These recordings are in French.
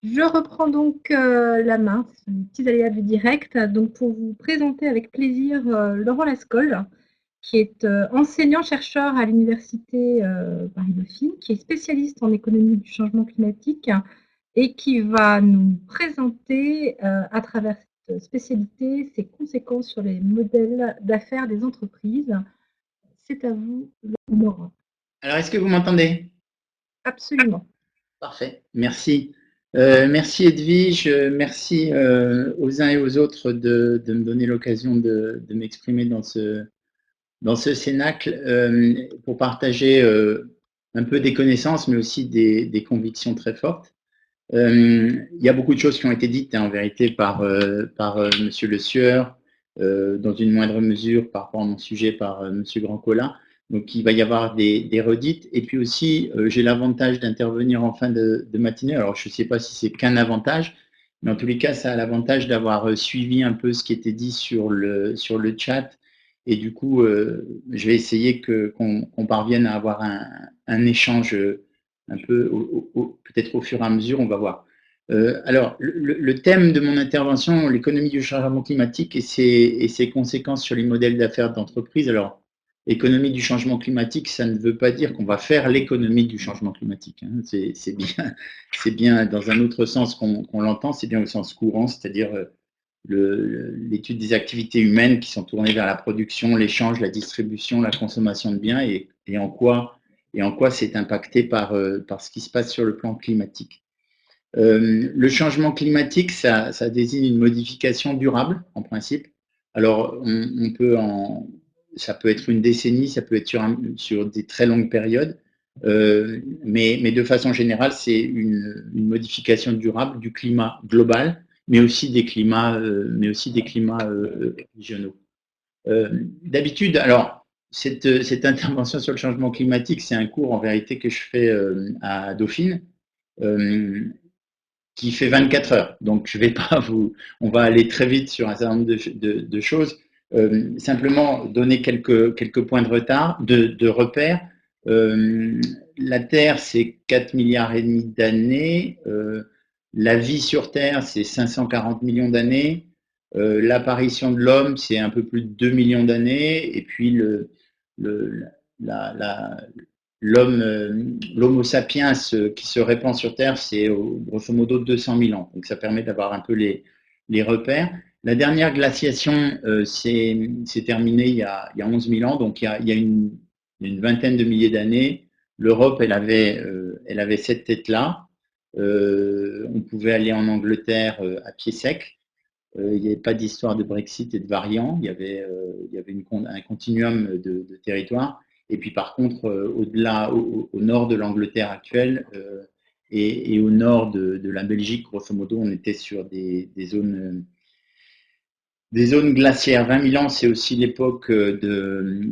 Je reprends donc la main, ce sont les petits aléas du direct, donc pour vous présenter avec plaisir Laurent Lascol, qui est enseignant-chercheur à l'université Paris-Dauphine, qui est spécialiste en économie du changement climatique et qui va nous présenter à travers cette spécialité ses conséquences sur les modèles d'affaires des entreprises. C'est à vous, Laurent. Alors, est-ce que vous m'entendez? Absolument. Parfait, merci. Merci Edwige, merci aux uns et aux autres de me donner l'occasion de m'exprimer dans ce cénacle pour partager un peu des connaissances, mais aussi des convictions très fortes. Il y a beaucoup de choses qui ont été dites en vérité par Monsieur Le Sueur, dans une moindre mesure par rapport à mon sujet par Monsieur Grandcola. Donc il va y avoir des redites. Et puis aussi, j'ai l'avantage d'intervenir en fin de matinée. Alors je ne sais pas si c'est qu'un avantage, mais en tous les cas, ça a l'avantage d'avoir suivi un peu ce qui était dit sur le chat. Et du coup, je vais essayer qu'on parvienne à avoir un échange un peu, peut-être au fur et à mesure, on va voir. Alors, le thème de mon intervention, l'économie du changement climatique et ses conséquences sur les modèles d'affaires d'entreprise. Alors, l'économie du changement climatique, ça ne veut pas dire qu'on va faire l'économie du changement climatique, hein. C'est bien dans un autre sens qu'on l'entend, c'est bien au sens courant, c'est-à-dire l'étude des activités humaines qui sont tournées vers la production, l'échange, la distribution, la consommation de biens et en quoi c'est impacté par ce qui se passe sur le plan climatique. Le changement climatique, ça désigne une modification durable, en principe. Alors, ça peut être une décennie, ça peut être sur des très longues périodes, mais de façon générale, c'est une modification durable du climat global, mais aussi des climats régionaux. D'habitude, alors, cette intervention sur le changement climatique, c'est un cours en vérité que je fais à Dauphine, euh, qui fait 24 heures. Donc, je vais pas on va aller très vite sur un certain nombre de choses. Simplement donner quelques points de retard, de repère. La Terre, c'est 4 milliards et demi d'années. La vie sur Terre, c'est 540 millions d'années. L'apparition de l'homme, c'est un peu plus de 2 millions d'années. Et puis, le, la, l'Homo sapiens qui se répand sur Terre, c'est grosso modo 200 000 ans. Donc ça permet d'avoir un peu les repères. La dernière glaciation s'est terminée il y a 11 000 ans, donc il y a une vingtaine de milliers d'années. L'Europe, elle avait cette tête-là. On pouvait aller en Angleterre à pied sec. Il n'y avait pas d'histoire de Brexit et de variants. Il y avait un continuum de territoire. Et puis par contre, au-delà, au nord de l'Angleterre actuelle et au nord de la Belgique, grosso modo, on était sur des zones glaciaires. 20 000 ans, c'est aussi l'époque de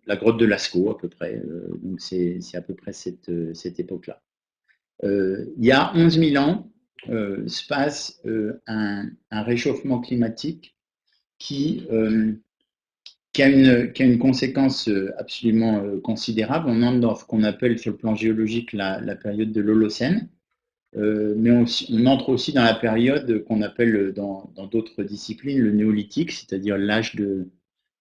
la grotte de Lascaux, à peu près. Donc c'est à peu près cette époque-là. Il y a 11 000 ans se passe un réchauffement climatique qui, euh, qui a une conséquence absolument considérable. On entre dans ce qu'on appelle sur le plan géologique la période de l'Holocène, mais on entre aussi dans la période qu'on appelle dans d'autres disciplines le néolithique, c'est-à-dire l'âge de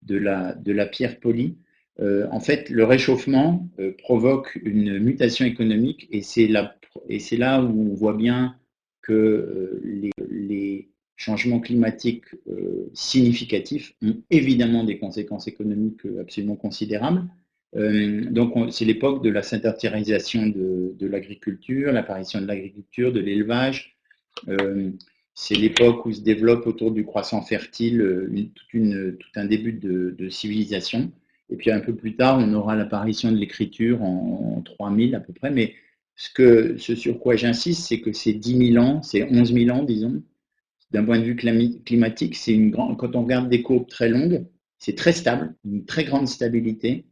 la pierre polie. En fait, le réchauffement provoque une mutation économique et c'est là où on voit bien que les changements climatiques significatifs ont évidemment des conséquences économiques absolument considérables. Donc, c'est l'époque de la sédentarisation de l'agriculture, l'apparition de l'agriculture, de l'élevage. Euh, c'est l'époque où se développe autour du croissant fertile tout un début de civilisation. Et puis un peu plus tard, on aura l'apparition de l'écriture en 3000 à peu près. Mais ce sur quoi j'insiste, c'est que c'est 10 000 ans, c'est 11 000 ans, disons. D'un point de vue climatique, quand on regarde des courbes très longues, c'est très stable, une très grande stabilité,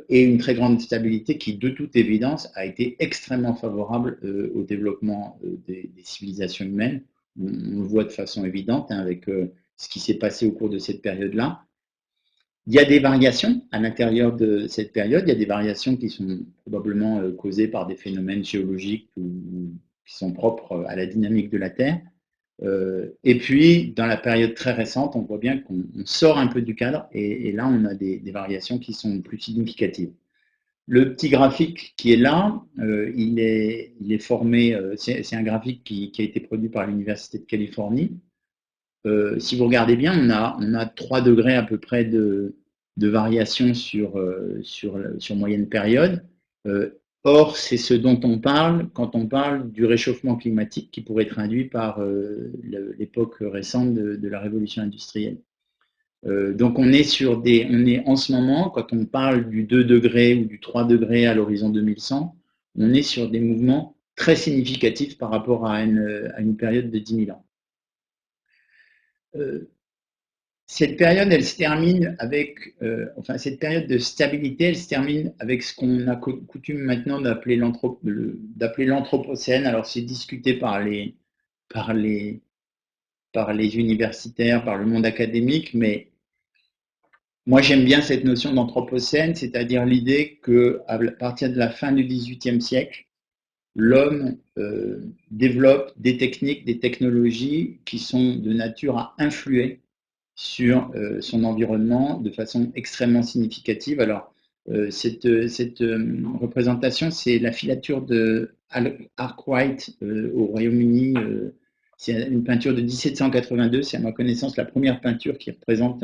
et une très grande stabilité qui, de toute évidence, a été extrêmement favorable au développement des civilisations humaines. On le voit de façon évidente hein, avec ce qui s'est passé au cours de cette période-là. Il y a des variations à l'intérieur de cette période. Il y a des variations qui sont probablement causées par des phénomènes géologiques ou qui sont propres à la dynamique de la Terre. Et puis, dans la période très récente, on voit bien qu'on sort un peu du cadre et là, on a des variations qui sont plus significatives. Le petit graphique qui est là, il est formé, c'est un graphique qui a été produit par l'Université de Californie. Si vous regardez bien, on a 3 degrés à peu près de variation sur moyenne période. Or, c'est ce dont on parle quand on parle du réchauffement climatique qui pourrait être induit par l'époque récente de la révolution industrielle. Donc on est en ce moment, quand on parle du 2 degrés ou du 3 degrés à l'horizon 2100, on est sur des mouvements très significatifs par rapport à une période de 10 000 ans. Cette période, elle se termine avec, enfin cette période de stabilité, elle se termine avec ce qu'on a coutume maintenant d'appeler l'anthropocène. Alors c'est discuté par les universitaires, par le monde académique, mais moi j'aime bien cette notion d'anthropocène, c'est-à-dire l'idée qu'à partir de la fin du XVIIIe siècle, l'homme développe des techniques, des technologies qui sont de nature à influer sur son environnement de façon extrêmement significative. Alors, cette représentation, c'est la filature de Arkwright au Royaume-Uni. C'est une peinture de 1782. C'est à ma connaissance la première peinture qui représente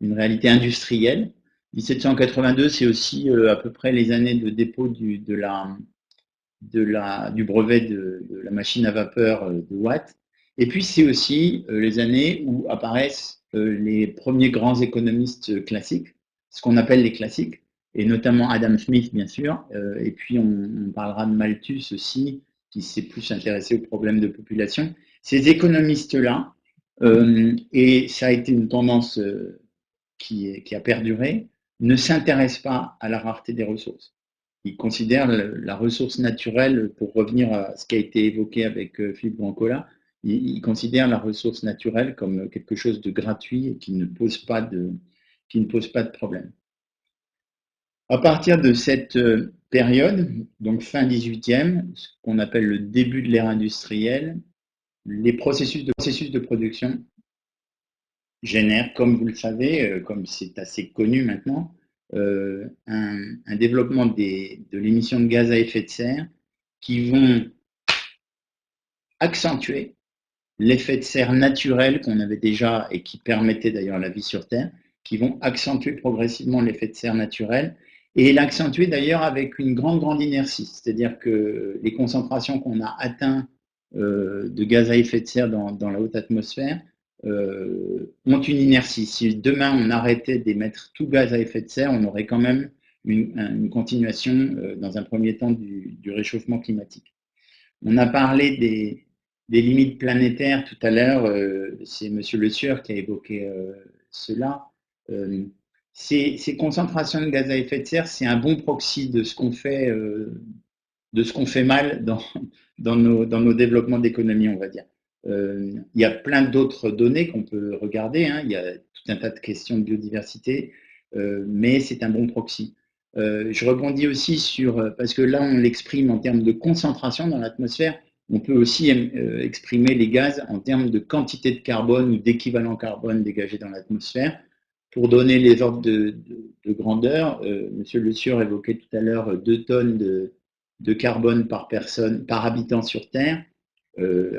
une réalité industrielle. 1782, c'est aussi à peu près les années de dépôt du brevet de la machine à vapeur de Watt. Et puis, c'est aussi les années où apparaissent les premiers grands économistes classiques, ce qu'on appelle les classiques, et notamment Adam Smith, bien sûr. Et puis, on parlera de Malthus aussi, qui s'est plus intéressé aux problèmes de population. Ces économistes-là, et ça a été une tendance qui a perduré, ne s'intéressent pas à la rareté des ressources. Ils considèrent la ressource naturelle, pour revenir à ce qui a été évoqué avec Philippe Brancola, ils considèrent la ressource naturelle comme quelque chose de gratuit et qui ne pose pas de problème. À partir de cette période, donc fin 18e, ce qu'on appelle le début de l'ère industrielle, les processus de production génèrent, comme vous le savez, comme c'est assez connu maintenant, un développement de l'émission de gaz à effet de serre qui vont accentuer l'effet de serre naturel qu'on avait déjà et qui permettait d'ailleurs la vie sur Terre, qui vont accentuer progressivement l'effet de serre naturel et l'accentuer d'ailleurs avec une grande inertie. C'est-à-dire que les concentrations qu'on a atteintes de gaz à effet de serre dans la haute atmosphère ont une inertie. Si demain on arrêtait d'émettre tout gaz à effet de serre, on aurait quand même une continuation dans un premier temps du réchauffement climatique. On a parlé des limites planétaires tout à l'heure, c'est M. Le Sieur qui a évoqué cela. Ces concentrations de gaz à effet de serre, c'est un bon proxy de ce qu'on fait, mal dans nos développements d'économie, on va dire. Il y a plein d'autres données qu'on peut regarder, hein. Il y a tout un tas de questions de biodiversité, mais c'est un bon proxy. Je rebondis aussi sur, parce que là on l'exprime en termes de concentration dans l'atmosphère, on peut aussi exprimer les gaz en termes de quantité de carbone ou d'équivalent carbone dégagé dans l'atmosphère. Pour donner les ordres de grandeur, Monsieur Le Sieur évoquait tout à l'heure 2 tonnes de carbone par personne, par habitant sur Terre,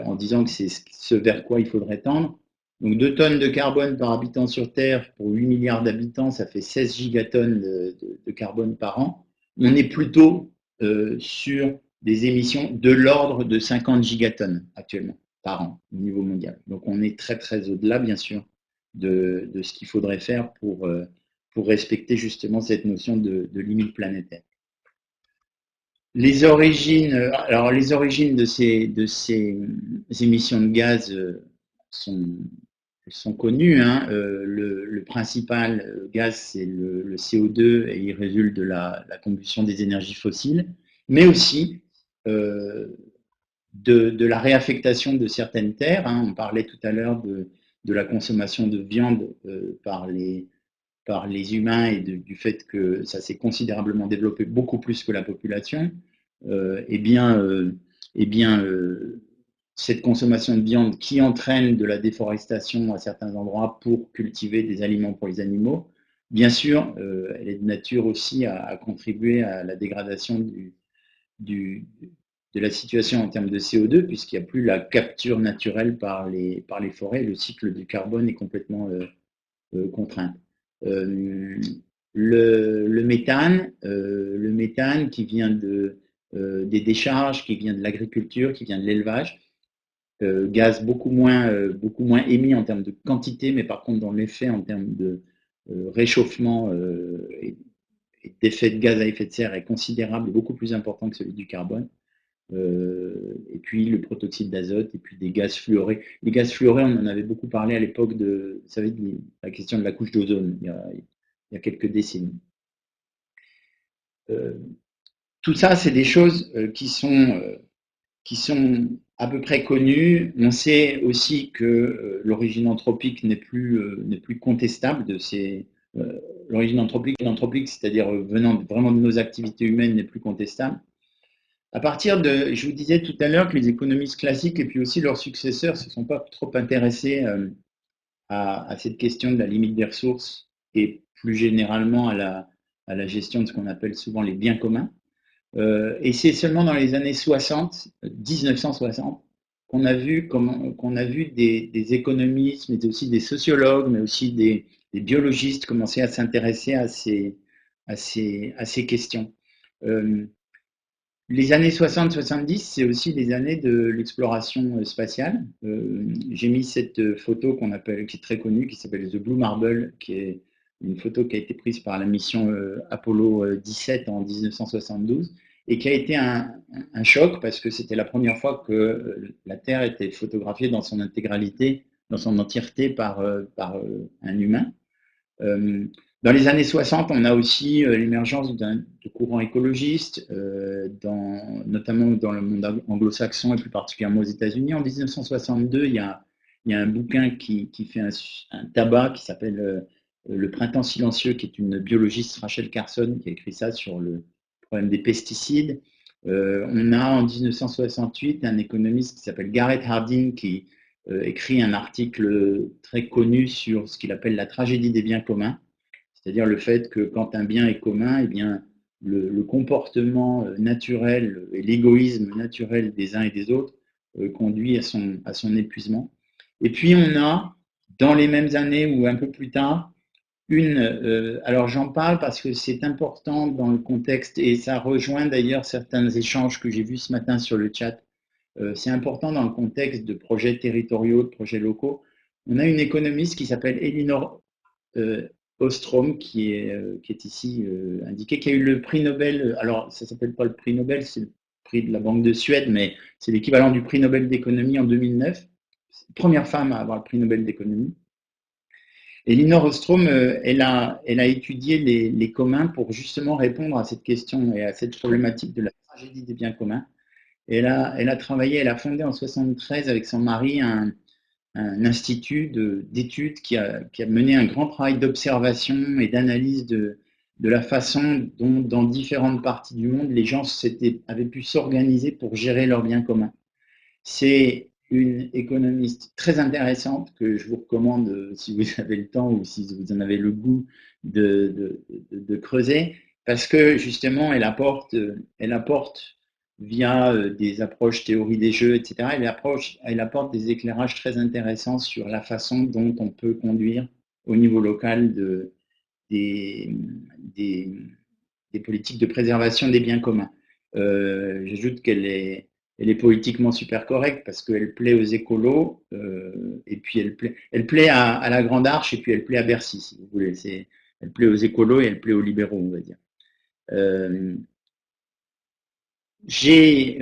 en disant que c'est ce vers quoi il faudrait tendre. Donc 2 tonnes de carbone par habitant sur Terre, pour 8 milliards d'habitants, ça fait 16 gigatonnes de carbone par an. On est plutôt sur des émissions de l'ordre de 50 gigatonnes actuellement par an au niveau mondial. Donc on est très au-delà, bien sûr, de ce qu'il faudrait faire pour respecter justement cette notion de limite planétaire. Les origines de ces émissions de gaz sont connues, hein. Le principal gaz, c'est le CO2 et il résulte de la combustion des énergies fossiles, mais aussi de la réaffectation de certaines terres, hein. On parlait tout à l'heure de la consommation de viande par les humains et du fait que ça s'est considérablement développé beaucoup plus que la population. Eh bien, eh bien, cette consommation de viande qui entraîne de la déforestation à certains endroits pour cultiver des aliments pour les animaux, bien sûr, elle est de nature aussi à contribuer à la dégradation de la situation en termes de CO2, puisqu'il n'y a plus la capture naturelle par les forêts. Le cycle du carbone est complètement contraint. Le méthane qui vient des décharges, qui vient de l'agriculture, qui vient de l'élevage, gaz beaucoup moins émis en termes de quantité, mais par contre dans l'effet en termes de réchauffement et d'effet de gaz à effet de serre est considérable, beaucoup plus important que celui du carbone. Et puis le protoxyde d'azote, et puis des gaz fluorés. Les gaz fluorés, on en avait beaucoup parlé à l'époque de, vous savez, de la question de la couche d'ozone, il y a quelques décennies. Tout ça, c'est des choses qui sont à peu près connues. On sait aussi que l'origine anthropique n'est plus contestable de ces. L'origine anthropique, c'est-à-dire venant vraiment de nos activités humaines, n'est plus contestable. À partir de, je vous disais tout à l'heure que les économistes classiques et puis aussi leurs successeurs ne se sont pas trop intéressés à cette question de la limite des ressources et plus généralement à la gestion de ce qu'on appelle souvent les biens communs. Et c'est seulement dans les années 60, 1960, qu'on a vu des économistes, mais aussi des sociologues, mais aussi des biologistes commencer à s'intéresser à ces questions. Les années 60-70, c'est aussi les années de l'exploration spatiale. J'ai mis cette photo qui est très connue, qui s'appelle The Blue Marble, qui est une photo qui a été prise par la mission Apollo 17 en 1972 et qui a été un choc parce que c'était la première fois que la Terre était photographiée dans son intégralité, dans son entièreté par un humain. Dans les années 60, on a aussi l'émergence de courants écologistes, notamment dans le monde anglo-saxon et plus particulièrement aux États-Unis. En 1962, il y a un bouquin qui fait un tabac qui s'appelle Le printemps silencieux, qui est une biologiste, Rachel Carson, qui a écrit ça sur le problème des pesticides. On a en 1968 un économiste qui s'appelle Garrett Hardin qui écrit un article très connu sur ce qu'il appelle la tragédie des biens communs, c'est-à-dire le fait que quand un bien est commun, eh bien, le comportement naturel et l'égoïsme naturel des uns et des autres conduit à son épuisement. Et puis on a, dans les mêmes années ou un peu plus tard, alors j'en parle parce que c'est important dans le contexte et ça rejoint d'ailleurs certains échanges que j'ai vus ce matin sur le chat. C'est important dans le contexte de projets territoriaux, de projets locaux. On a une économiste qui s'appelle Elinor Ostrom, qui est ici indiquée, qui a eu le prix Nobel. Alors, ça ne s'appelle pas le prix Nobel, c'est le prix de la Banque de Suède, mais c'est l'équivalent du prix Nobel d'économie en 2009. C'est la première femme à avoir le prix Nobel d'économie. Elinor Ostrom, elle a étudié les communs pour justement répondre à cette question et à cette problématique de la tragédie des biens communs. Elle a travaillé, elle a fondé en 1973 avec son mari un institut d'études qui a mené un grand travail d'observation et d'analyse de la façon dont, dans différentes parties du monde, les gens avaient pu s'organiser pour gérer leurs biens communs. C'est une économiste très intéressante que je vous recommande si vous avez le temps ou si vous en avez le goût de creuser, parce que justement, elle apporte via des approches théorie des jeux, etc., elle apporte des éclairages très intéressants sur la façon dont on peut conduire au niveau local des politiques de préservation des biens communs. J'ajoute qu'elle est politiquement super correcte parce qu'elle plaît aux écolos et puis elle plaît à la Grande Arche et puis elle plaît à Bercy, si vous voulez. Elle plaît aux écolos et elle plaît aux libéraux, on va dire. J'ai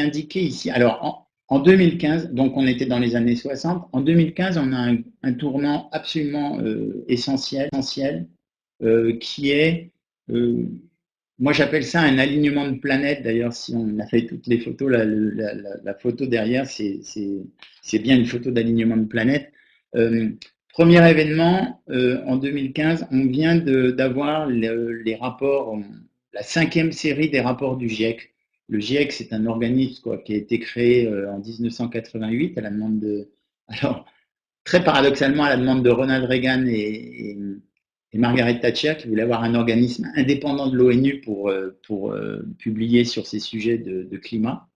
indiqué ici, alors en 2015, donc on était dans les années 60, en 2015 on a un tournant absolument essentiel qui est, moi j'appelle ça un alignement de planètes. D'ailleurs, si on a fait toutes les photos, la photo derrière, c'est bien une photo d'alignement de planètes. Premier événement, en 2015, on vient d'avoir les rapports la 5e série des rapports du GIEC. Le GIEC, c'est un organisme qui a été créé en 1988 à la demande de, alors très paradoxalement à la demande de Ronald Reagan et Margaret Thatcher, qui voulaient avoir un organisme indépendant de l'ONU pour publier sur ces sujets de climat.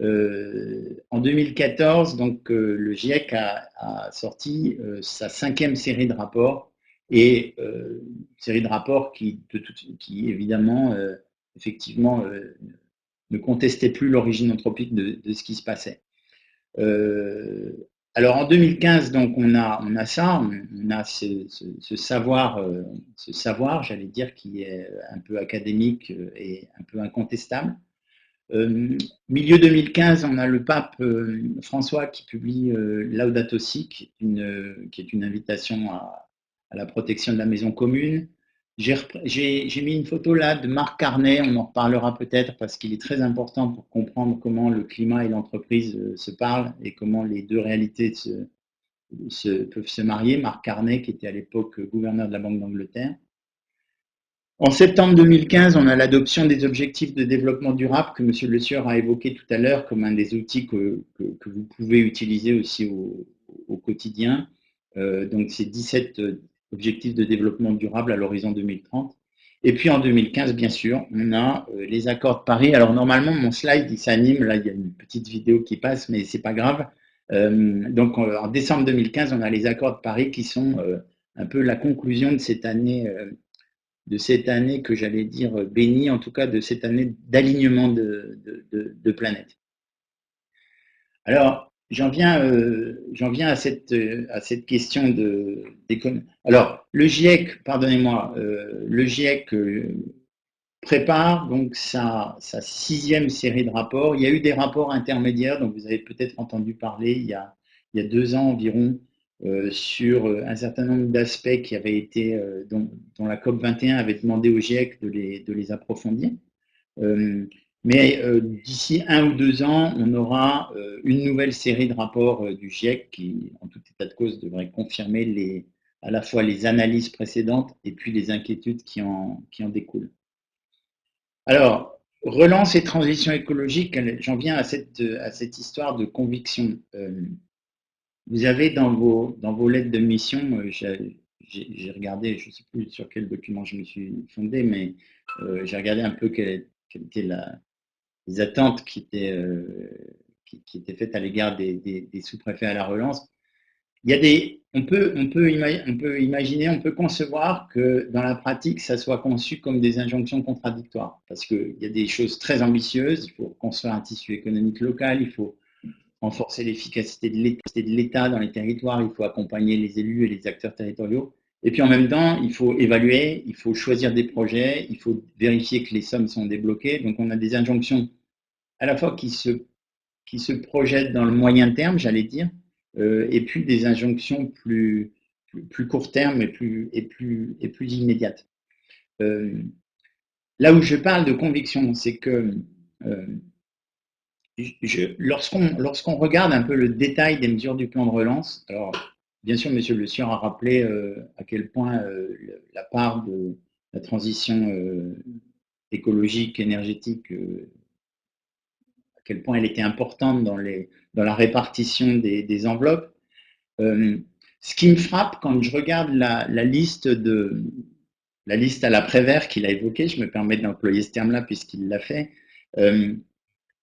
En 2014, donc, le GIEC a sorti sa 5e série de rapports, et série de rapports qui évidemment, effectivement, ne contestait plus l'origine anthropique de ce qui se passait. Alors en 2015, donc on a ça, on a ce savoir, j'allais dire, qui est un peu académique et un peu incontestable. Milieu 2015, on a le pape François qui publie Laudato Si, qui est une invitation à la protection de la maison commune. J'ai mis une photo là de Marc Carnet, on en reparlera peut-être parce qu'il est très important pour comprendre comment le climat et l'entreprise se parlent et comment les deux réalités peuvent se marier. Marc Carnet, qui était à l'époque gouverneur de la Banque d'Angleterre. En septembre 2015, on a l'adoption des objectifs de développement durable que M. Le Sieur a évoqué tout à l'heure comme un des outils que vous pouvez utiliser aussi au quotidien. Donc, c'est 17 objectifs de développement durable à l'horizon 2030. Et puis en 2015, bien sûr, on a les accords de Paris. Alors normalement, mon slide, il s'anime. Là, il y a une petite vidéo qui passe, mais c'est pas grave. Donc en décembre 2015, on a les accords de Paris qui sont un peu la conclusion de cette année que j'allais dire bénie, en tout cas de cette année d'alignement de planète. Alors, j'en viens à cette question d'économie. Alors, le GIEC, pardonnez-moi, le GIEC prépare donc sa 6e série de rapports. Il y a eu des rapports intermédiaires, donc vous avez peut-être entendu parler il y a 2 ans environ, sur un certain nombre d'aspects qui avaient été, dont la COP 21 avait demandé au GIEC de les approfondir. Mais d'ici 1 ou 2 ans, on aura une nouvelle série de rapports du GIEC qui, en tout état de cause, devrait confirmer à la fois les analyses précédentes et puis les inquiétudes qui en découlent. Alors, relance et transition écologique, j'en viens à cette histoire de conviction. Vous avez dans vos lettres de mission, j'ai regardé, je ne sais plus sur quel document je me suis fondé, mais j'ai regardé un peu quelles étaient les attentes qui étaient faites à l'égard des sous-préfets à la relance. Il y a on peut imaginer, on peut concevoir que dans la pratique, ça soit conçu comme des injonctions contradictoires, parce qu'il y a des choses très ambitieuses. Il faut construire un tissu économique local, il faut renforcer l'efficacité de l'État dans les territoires, il faut accompagner les élus et les acteurs territoriaux. Et puis en même temps, il faut évaluer, il faut choisir des projets, il faut vérifier que les sommes sont débloquées. Donc on a des injonctions à la fois qui se projettent dans le moyen terme, j'allais dire, et puis des injonctions plus court terme et plus immédiates. Là où je parle de conviction, c'est que lorsqu'on regarde un peu le détail des mesures du plan de relance, alors bien sûr, M. Le Sieur a rappelé à quel point la part de la transition écologique, énergétique, à quel point elle était importante dans la répartition des enveloppes. Ce qui me frappe quand je regarde la liste à la Prévert qu'il a évoquée, je me permets d'employer ce terme-là puisqu'il l'a fait,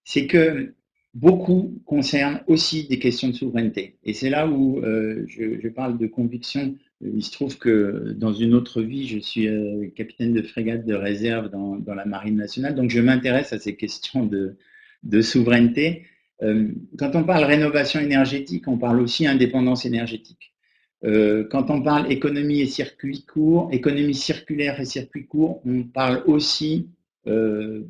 c'est que beaucoup concernent aussi des questions de souveraineté. Et c'est là où je parle de conviction. Il se trouve que dans une autre vie, je suis capitaine de frégate de réserve dans la Marine nationale, donc je m'intéresse à ces questions de souveraineté. Quand on parle rénovation énergétique, on parle aussi indépendance énergétique. Quand on parle économie et circuits courts, économie circulaire et circuits courts, on parle aussi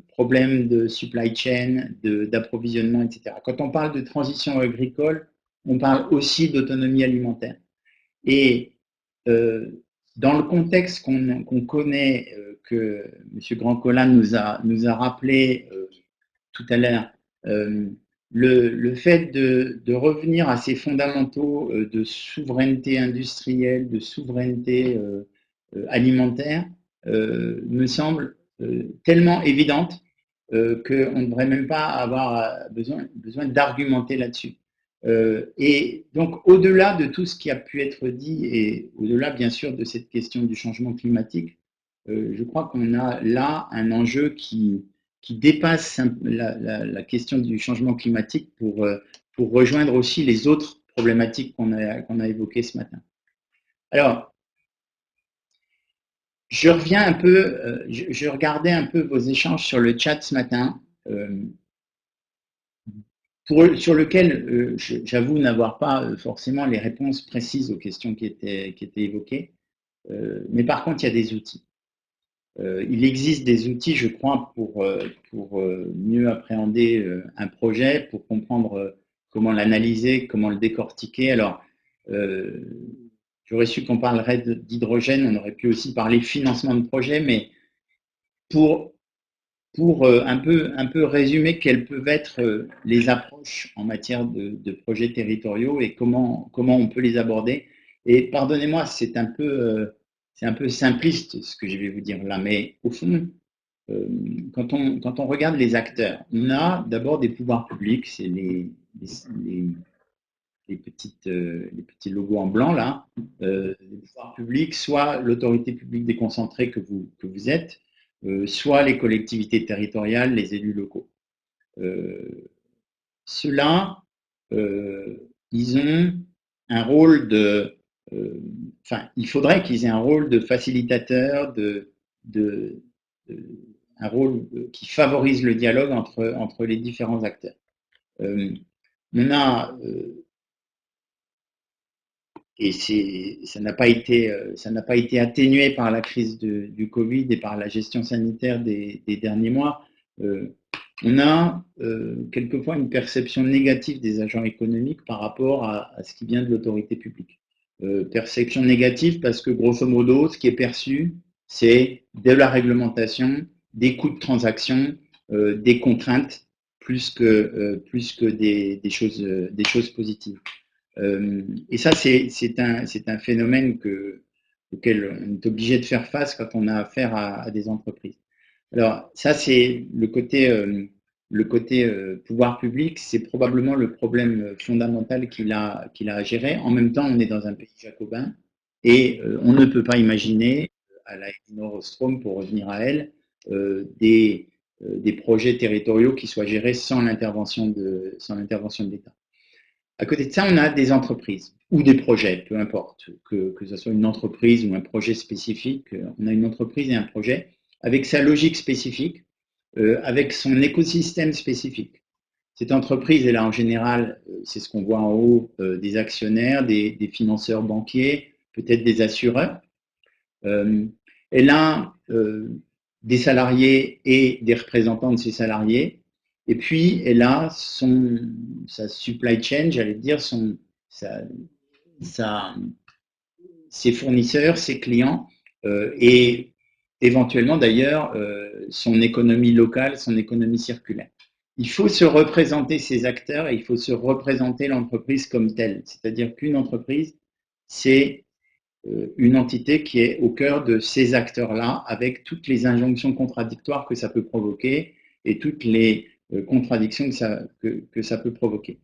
problèmes de supply chain, d'approvisionnement, etc. Quand on parle de transition agricole, on parle aussi d'autonomie alimentaire. Et dans le contexte qu'on connaît, que M. Grandcola nous a rappelé tout à l'heure, le fait de revenir à ces fondamentaux de souveraineté industrielle, de souveraineté alimentaire, me semble tellement évidentes qu'on ne devrait même pas avoir besoin d'argumenter là-dessus. Et donc, au-delà de tout ce qui a pu être dit, et au-delà, bien sûr, de cette question du changement climatique, je crois qu'on a là un enjeu qui dépasse la question du changement climatique pour rejoindre aussi les autres problématiques qu'on a évoquées ce matin. Alors, je reviens un peu, je regardais un peu vos échanges sur le chat ce matin, sur lequel j'avoue n'avoir pas forcément les réponses précises aux questions qui étaient évoquées, mais par contre, il y a des outils. Il existe des outils, je crois, pour mieux appréhender un projet, pour comprendre comment l'analyser, comment le décortiquer. Alors, j'aurais su qu'on parlerait d'hydrogène, on aurait pu aussi parler financement de projet, mais pour un peu résumer quelles peuvent être les approches en matière de projets territoriaux et comment on peut les aborder. Et pardonnez-moi, c'est un peu simpliste ce que je vais vous dire là, mais au fond, quand on regarde les acteurs, on a d'abord des pouvoirs publics, c'est les petits logos en blanc là, les pouvoirs publics, soit l'autorité publique déconcentrée que vous êtes, soit les collectivités territoriales, les élus locaux. Ceux-là, ils ont un rôle il faudrait qu'ils aient un rôle de facilitateur, un rôle qui favorise le dialogue entre les différents acteurs. On a et ça n'a pas été atténué par la crise du Covid et par la gestion sanitaire des derniers mois. On a quelquefois une perception négative des agents économiques par rapport à ce qui vient de l'autorité publique. Perception négative parce que grosso modo, ce qui est perçu, c'est de la réglementation, des coûts de transaction, des contraintes, plus que des choses positives. Et ça, c'est un phénomène auquel on est obligé de faire face quand on a affaire à des entreprises. Alors, ça, c'est le côté pouvoir public, c'est probablement le problème fondamental qu'il a à gérer. En même temps, on est dans un pays jacobin et on ne peut pas imaginer, à la Elinor Ostrom, pour revenir à elle, des projets territoriaux qui soient gérés sans l'intervention de l'État. À côté de ça, on a des entreprises ou des projets, peu importe, que ce soit une entreprise ou un projet spécifique. On a une entreprise et un projet avec sa logique spécifique, avec son écosystème spécifique. Cette entreprise, elle a en général, c'est ce qu'on voit en haut, des actionnaires, des financeurs banquiers, peut-être des assureurs. Elle a des salariés et des représentants de ces salariés. Et puis, elle a sa supply chain, j'allais dire, ses fournisseurs, ses clients, et éventuellement d'ailleurs son économie locale, son économie circulaire. Il faut se représenter ces acteurs et il faut se représenter l'entreprise comme telle. C'est-à-dire qu'une entreprise, c'est une entité qui est au cœur de ces acteurs-là, avec toutes les injonctions contradictoires que ça peut provoquer et toutes les contradictions que ça peut provoquer.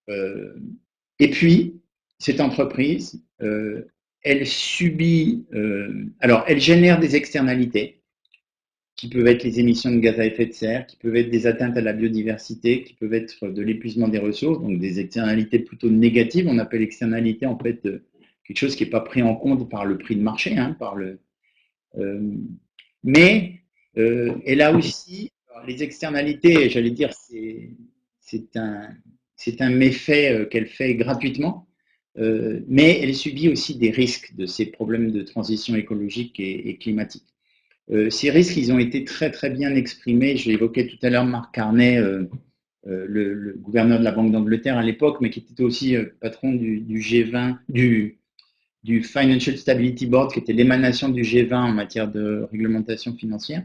Et puis, cette entreprise, elle subit, alors elle génère des externalités qui peuvent être les émissions de gaz à effet de serre, qui peuvent être des atteintes à la biodiversité, qui peuvent être de l'épuisement des ressources, donc des externalités plutôt négatives. On appelle externalité en fait quelque chose qui n'est pas pris en compte par le prix de marché, hein, mais elle a aussi les externalités, j'allais dire, c'est un méfait qu'elle fait gratuitement, mais elle subit aussi des risques de ces problèmes de transition écologique et climatique. Ces risques, ils ont été très très bien exprimés. Je l'évoquais tout à l'heure, Marc Carnet, le gouverneur de la Banque d'Angleterre à l'époque, mais qui était aussi patron du G20, du Financial Stability Board, qui était l'émanation du G20 en matière de réglementation financière.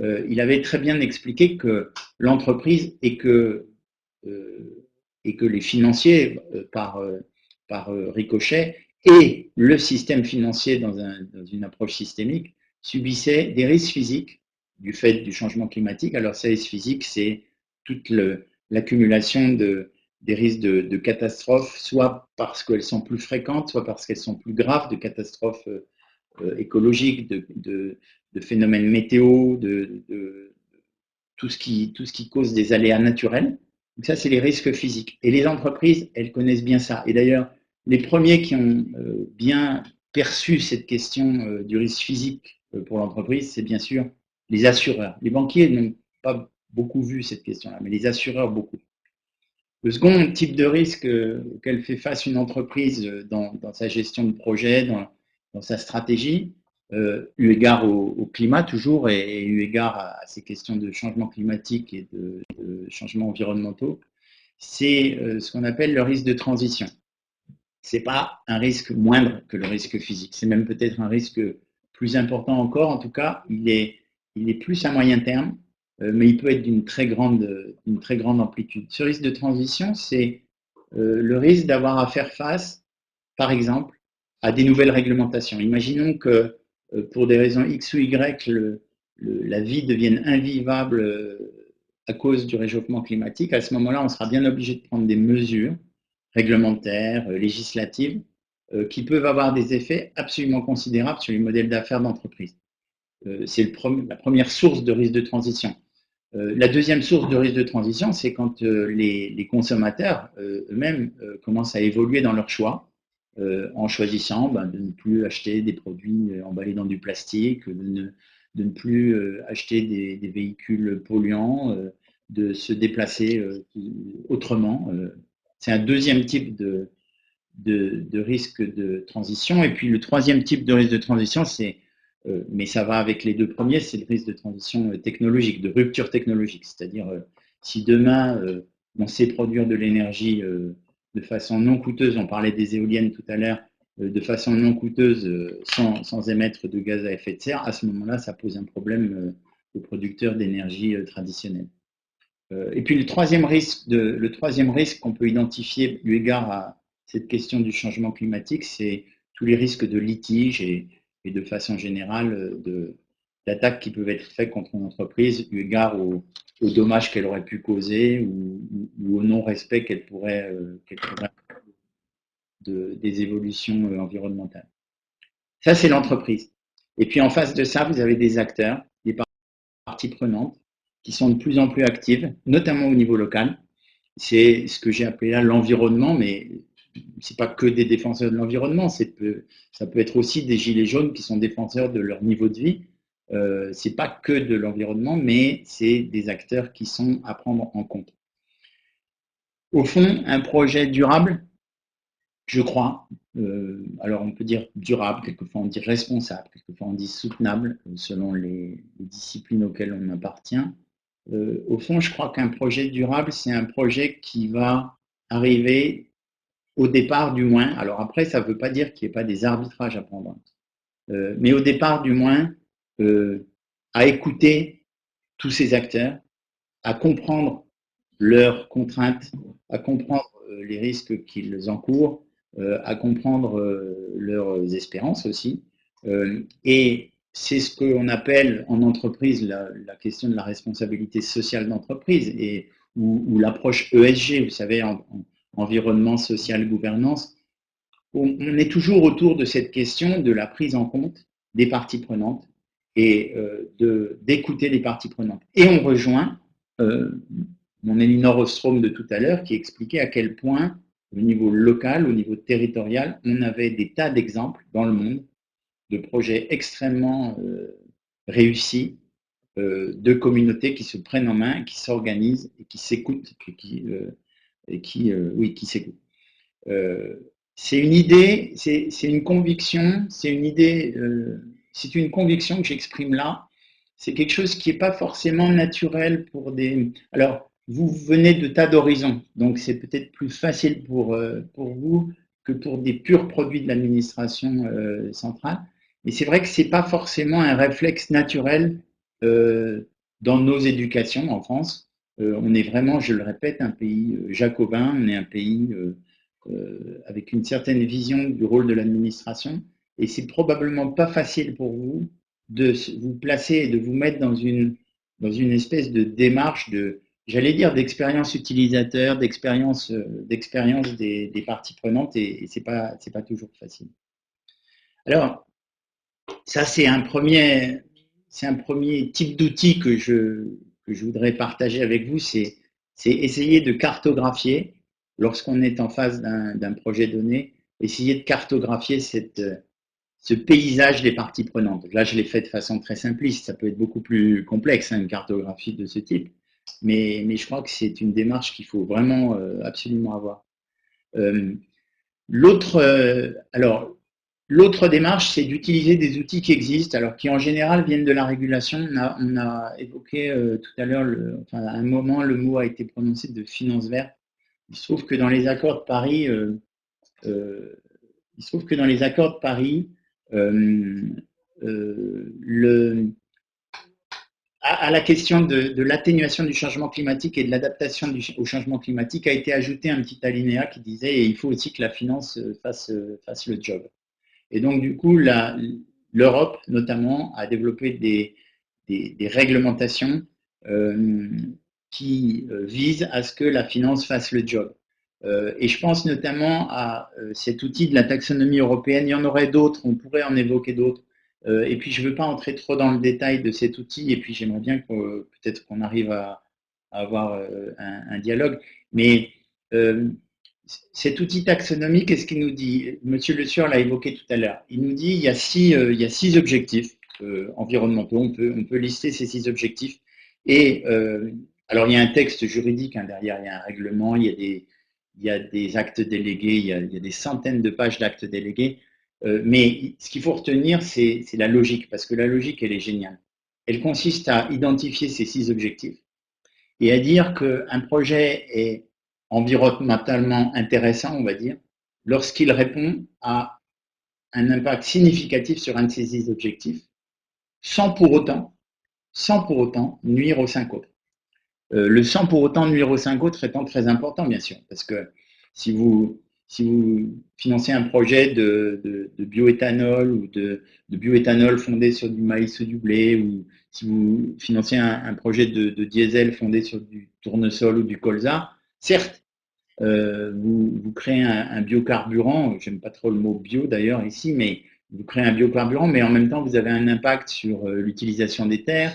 Il avait très bien expliqué que l'entreprise et que les financiers, par ricochet, et le système financier dans une approche systémique, subissaient des risques physiques du fait du changement climatique. Alors, ces risques physiques, c'est toute l'accumulation des risques de catastrophes, soit parce qu'elles sont plus fréquentes, soit parce qu'elles sont plus graves, de catastrophes écologiques, de phénomènes météo, de tout ce qui cause des aléas naturels. Donc ça, c'est les risques physiques. Et les entreprises, elles connaissent bien ça. Et d'ailleurs, les premiers qui ont bien perçu cette question du risque physique pour l'entreprise, c'est bien sûr les assureurs. Les banquiers n'ont pas beaucoup vu cette question-là, mais les assureurs, beaucoup. Le second type de risque auquel fait face une entreprise dans sa gestion de projet, dans sa stratégie, eu égard au climat toujours et eu égard à ces questions de changement climatique et de changements environnementaux, c'est ce qu'on appelle le risque de transition. Ce n'est pas un risque moindre que le risque physique, c'est même peut-être un risque plus important encore. En tout cas, il est plus à moyen terme, mais il peut être d'une très grande amplitude. Ce risque de transition, c'est le risque d'avoir à faire face, par exemple, à des nouvelles réglementations. Imaginons que pour des raisons X ou Y, la vie devienne invivable à cause du réchauffement climatique. À ce moment-là, on sera bien obligé de prendre des mesures réglementaires, législatives, qui peuvent avoir des effets absolument considérables sur les modèles d'affaires d'entreprise. C'est la première source de risque de transition. La deuxième source de risque de transition, c'est quand les consommateurs eux-mêmes commencent à évoluer dans leurs choix, en choisissant de ne plus acheter des produits emballés dans du plastique, de ne plus acheter des véhicules polluants, de se déplacer autrement. C'est un deuxième type de risque de transition. Et puis le troisième type de risque de transition, c'est, mais ça va avec les deux premiers, c'est le risque de transition technologique, de rupture technologique. C'est-à-dire, si demain, on sait produire de l'énergie de façon non coûteuse, on parlait des éoliennes tout à l'heure, de façon non coûteuse, sans émettre de gaz à effet de serre, à ce moment-là, ça pose un problème aux producteurs d'énergie traditionnelle. Et puis le troisième risque qu'on peut identifier eu égard à cette question du changement climatique, c'est tous les risques de litige et de façon générale d'attaques qui peuvent être faites contre une entreprise eu égard aux dommages qu'elle aurait pu causer ou au non-respect qu'elle pourrait des évolutions environnementales. Ça, c'est l'entreprise. Et puis en face de ça, vous avez des acteurs, des parties prenantes qui sont de plus en plus actives, notamment au niveau local. C'est ce que j'ai appelé là l'environnement, mais c'est pas que des défenseurs de l'environnement, ça peut être aussi des gilets jaunes qui sont défenseurs de leur niveau de vie. C'est pas que de l'environnement, mais c'est des acteurs qui sont à prendre en compte. Au fond, un projet durable, je crois, alors on peut dire durable, quelquefois on dit responsable, quelquefois on dit soutenable, selon les disciplines auxquelles on appartient. Au fond, je crois qu'un projet durable, c'est un projet qui va arriver au départ du moins. Alors après, ça ne veut pas dire qu'il n'y ait pas des arbitrages à prendre, mais au départ du moins, à écouter tous ces acteurs, à comprendre leurs contraintes, à comprendre les risques qu'ils encourent, à comprendre leurs espérances aussi. Et c'est ce qu'on appelle en entreprise la question de la responsabilité sociale d'entreprise et ou l'approche ESG, vous savez, environnement, social, gouvernance. On est toujours autour de cette question de la prise en compte des parties prenantes et d'écouter les parties prenantes. Et on rejoint mon Elinor Ostrom de tout à l'heure qui expliquait à quel point, au niveau local, au niveau territorial, on avait des tas d'exemples dans le monde de projets extrêmement réussis, de communautés qui se prennent en main, qui s'organisent et qui s'écoutent, qui s'écoutent. C'est une idée, c'est une conviction, c'est une idée, c'est une conviction que j'exprime là. C'est quelque chose qui n'est pas forcément naturel pour des. Alors, vous venez de tas d'horizons, donc c'est peut-être plus facile pour vous que pour des purs produits de l'administration centrale. Mais c'est vrai que ce n'est pas forcément un réflexe naturel dans nos éducations en France. On est vraiment, je le répète, un pays jacobin, on est un pays avec une certaine vision du rôle de l'administration. Et c'est probablement pas facile pour vous de vous placer et de vous mettre dans une espèce de démarche j'allais dire, d'expérience utilisateur, d'expérience des parties prenantes, et c'est pas toujours facile. Alors, ça, c'est un premier type d'outil que je voudrais partager avec vous, c'est essayer de cartographier, lorsqu'on est en face d'un projet donné, essayer de cartographier ce paysage des parties prenantes. Là, je l'ai fait de façon très simpliste, ça peut être beaucoup plus complexe, hein, une cartographie de ce type, mais je crois que c'est une démarche qu'il faut vraiment absolument avoir. Euh, alors, l'autre démarche, c'est d'utiliser des outils qui existent, alors qui en général viennent de la régulation. On a évoqué tout à l'heure, enfin, à un moment, le mot a été prononcé de finance verte. Il se trouve que dans les accords de Paris, il se trouve que dans les accords de Paris, le, à la question de l'atténuation du changement climatique et de l'adaptation au changement climatique a été ajouté un petit alinéa qui disait et il faut aussi que la finance fasse le job. Et donc, du coup, l'Europe, notamment, a développé des réglementations qui visent à ce que la finance fasse le job. Et je pense notamment à cet outil de la taxonomie européenne. Il y en aurait d'autres, on pourrait en évoquer d'autres. Et puis, je ne veux pas entrer trop dans le détail de cet outil, et puis j'aimerais bien peut-être qu'on arrive à avoir un dialogue. Mais cet outil taxonomique, qu'est-ce qu'il nous dit? Monsieur Le Sueur l'a évoqué tout à l'heure. Il nous dit il y a six objectifs environnementaux. On peut lister ces six objectifs. Et alors, il y a un texte juridique hein, derrière, il y a un règlement, il y a des actes délégués, il y a des centaines de pages d'actes délégués. Mais ce qu'il faut retenir, c'est la logique, parce que la logique, elle est géniale. Elle consiste à identifier ces six objectifs et à dire qu'un projet est environnementalement intéressant, on va dire, lorsqu'il répond à un impact significatif sur un de ces six objectifs, sans pour autant nuire aux cinq autres. Le sans pour autant nuire aux cinq autres étant très important, bien sûr, parce que si vous financez un projet de bioéthanol ou de bioéthanol fondé sur du maïs ou du blé, ou si vous financez un projet de diesel fondé sur du tournesol ou du colza, certes, vous créez un biocarburant, j'aime pas trop le mot bio d'ailleurs ici, mais vous créez un biocarburant, mais en même temps, vous avez un impact sur l'utilisation des terres,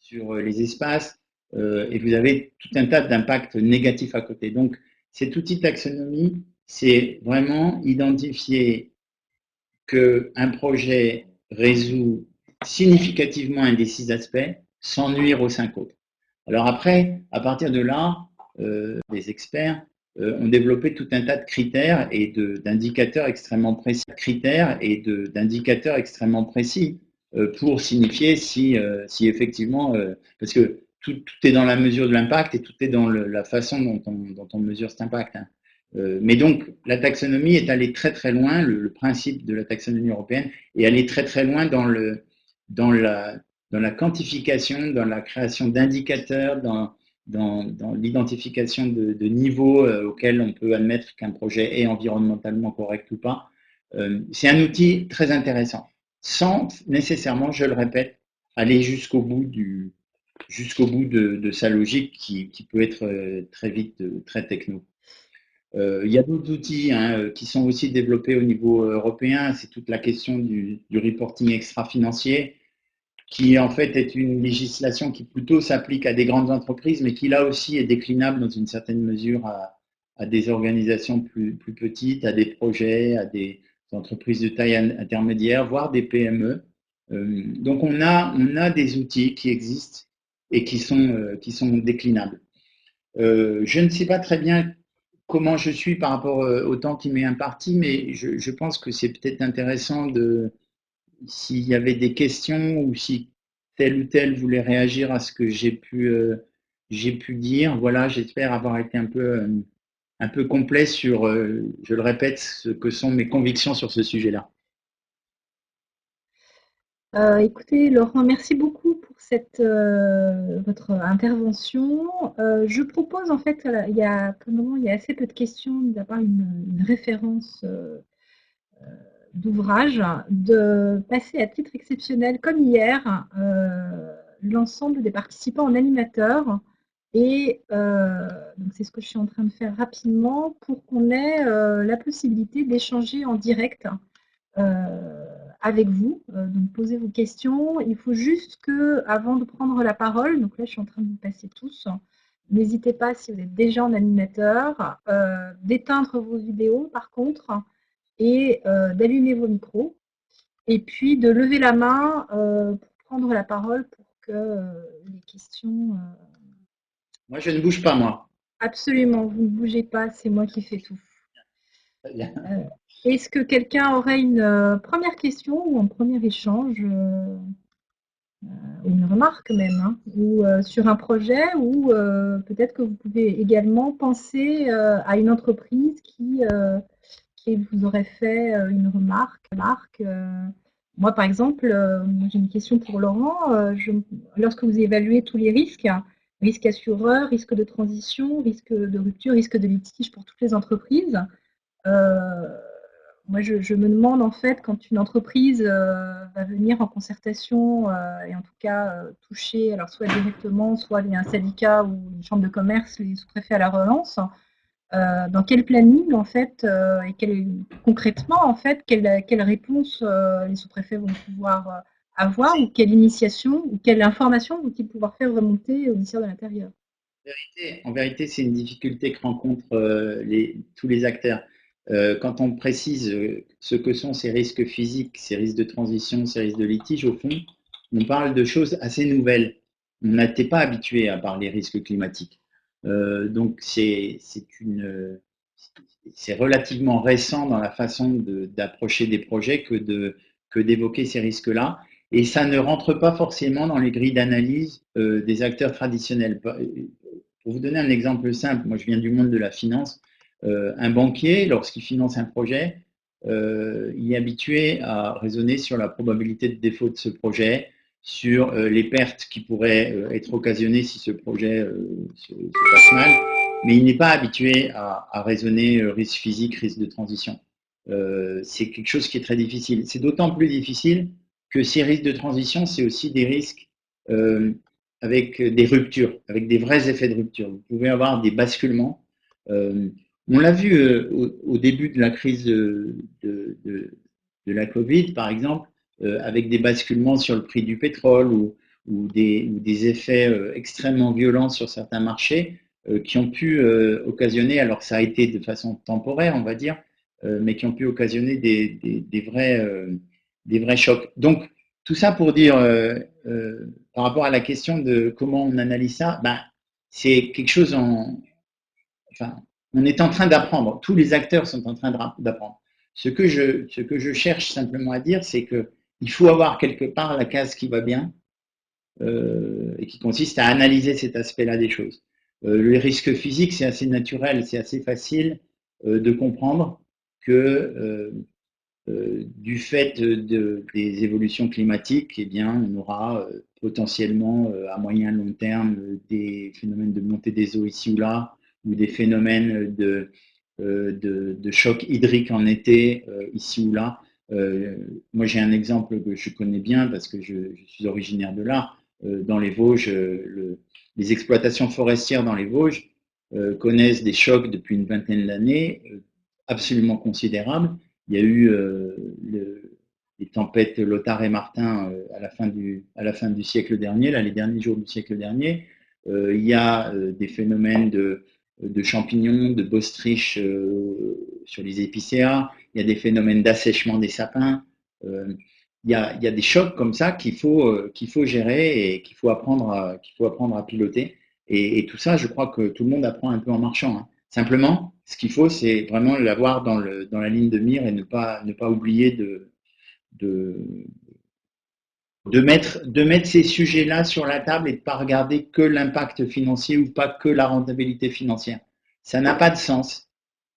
sur les espaces, et vous avez tout un tas d'impacts négatifs à côté. Donc, cet outil taxonomie, c'est vraiment identifier qu'un projet résout significativement un des six aspects sans nuire aux cinq autres. Alors après, à partir de là, les experts ont développé tout un tas de critères et d'indicateurs extrêmement précis, pour signifier si effectivement, parce que tout est dans la mesure de l'impact et tout est dans la façon dont on mesure cet impact. Hein. Mais donc, la taxonomie est allée très très loin, le principe de la taxonomie européenne est allé très très loin dans la quantification, dans la création d'indicateurs, dans l'identification de niveaux auxquels on peut admettre qu'un projet est environnementalement correct ou pas. C'est un outil très intéressant, sans nécessairement, je le répète, aller jusqu'au bout de sa logique qui peut être très vite très techno. Il y a d'autres outils hein, qui sont aussi développés au niveau européen. C'est toute la question du reporting extra-financier, qui en fait est une législation qui plutôt s'applique à des grandes entreprises, mais qui là aussi est déclinable dans une certaine mesure à des organisations plus petites, à des projets, à des entreprises de taille intermédiaire, voire des PME. Donc on a des outils qui existent et qui sont déclinables. Je ne sais pas très bien comment je suis par rapport au temps qui m'est imparti, mais je pense que c'est peut-être intéressant s'il y avait des questions ou si tel ou tel voulait réagir à ce que j'ai pu dire. Voilà, j'espère avoir été un peu complet sur, je le répète, ce que sont mes convictions sur ce sujet-là. Écoutez, Laurent, merci beaucoup pour votre intervention. Je propose, en fait, pour le moment, il y a assez peu de questions, d'avoir une référence d'ouvrage, de passer à titre exceptionnel, comme hier, l'ensemble des participants en animateurs. Et donc c'est ce que je suis en train de faire rapidement pour qu'on ait la possibilité d'échanger en direct avec vous. Donc posez vos questions. Il faut juste que, avant de prendre la parole, donc là je suis en train de vous passer tous, n'hésitez pas, si vous êtes déjà en animateur, d'éteindre vos vidéos par contre et d'allumer vos micros. Et puis de lever la main pour prendre la parole pour que les questions... Moi, je ne bouge pas, moi. Absolument, vous ne bougez pas, c'est moi qui fais tout. Très bien. Est-ce que quelqu'un aurait une première question ou un premier échange, une remarque même, hein, ou sur un projet, ou peut-être que vous pouvez également penser à une entreprise qui vous aurait fait une remarque. Moi, par exemple, j'ai une question pour Laurent. Lorsque vous évaluez tous les risques, risque assureur, risque de transition, risque de rupture, risque de litige pour toutes les entreprises, moi, je me demande en fait, quand une entreprise va venir en concertation et en tout cas toucher, alors soit directement, soit via un syndicat ou une chambre de commerce, les sous-préfets à la relance, dans quel planning en fait et concrètement en fait quelle réponse les sous-préfets vont pouvoir avoir ou quelle initiation ou quelle information vont-ils pouvoir faire remonter au ministère de l'Intérieur? En vérité, c'est une difficulté que rencontrent tous les acteurs. Quand on précise ce que sont ces risques physiques, ces risques de transition, ces risques de litige, au fond, on parle de choses assez nouvelles. On n'était pas habitué à parler risques climatiques. Donc, c'est relativement récent dans la façon d'approcher des projets que d'évoquer ces risques-là. Et ça ne rentre pas forcément dans les grilles d'analyse des acteurs traditionnels. Pour vous donner un exemple simple, moi je viens du monde de la finance. Un banquier, lorsqu'il finance un projet, il est habitué à raisonner sur la probabilité de défaut de ce projet, sur les pertes qui pourraient être occasionnées si ce projet se passe mal, mais il n'est pas habitué à raisonner risque physique, risque de transition. C'est quelque chose qui est très difficile. C'est d'autant plus difficile que ces risques de transition, c'est aussi des risques avec des ruptures, avec des vrais effets de rupture. Vous pouvez avoir des basculements. On l'a vu au début de la crise de la Covid, par exemple, avec des basculements sur le prix du pétrole ou des effets extrêmement violents sur certains marchés qui ont pu occasionner, alors ça a été de façon temporaire, on va dire, mais qui ont pu occasionner des vrais chocs. Donc, tout ça pour dire, par rapport à la question de comment on analyse ça, ben, c'est quelque chose enfin, on est en train d'apprendre. Tous les acteurs sont en train d'apprendre. Ce que je cherche simplement à dire, c'est que il faut avoir quelque part la case qui va bien et qui consiste à analyser cet aspect-là des choses. Les risques physiques, c'est assez naturel, c'est assez facile de comprendre que du fait des évolutions climatiques, eh bien, on aura potentiellement à moyen et long terme des phénomènes de montée des eaux ici ou là, ou des phénomènes de choc hydrique en été ici ou là. Moi, j'ai un exemple que je connais bien parce que je suis originaire de là. Dans les Vosges, les exploitations forestières dans les Vosges connaissent des chocs depuis une vingtaine d'années absolument considérables. Il y a eu les tempêtes Lothar et Martin à la fin du siècle dernier, là, les derniers jours du siècle dernier. Il y a des phénomènes de champignons, de bostриche sur les épicéas. Il y a des phénomènes d'assèchement des sapins. Il y a des chocs comme ça qu'il faut gérer et qu'il faut apprendre à piloter. Et tout ça, je crois que tout le monde apprend un peu en marchant. Hein. Simplement, ce qu'il faut, c'est vraiment l'avoir dans la ligne de mire et ne pas oublier de, de mettre ces sujets-là sur la table et de ne pas regarder que l'impact financier ou pas que la rentabilité financière. Ça n'a pas de sens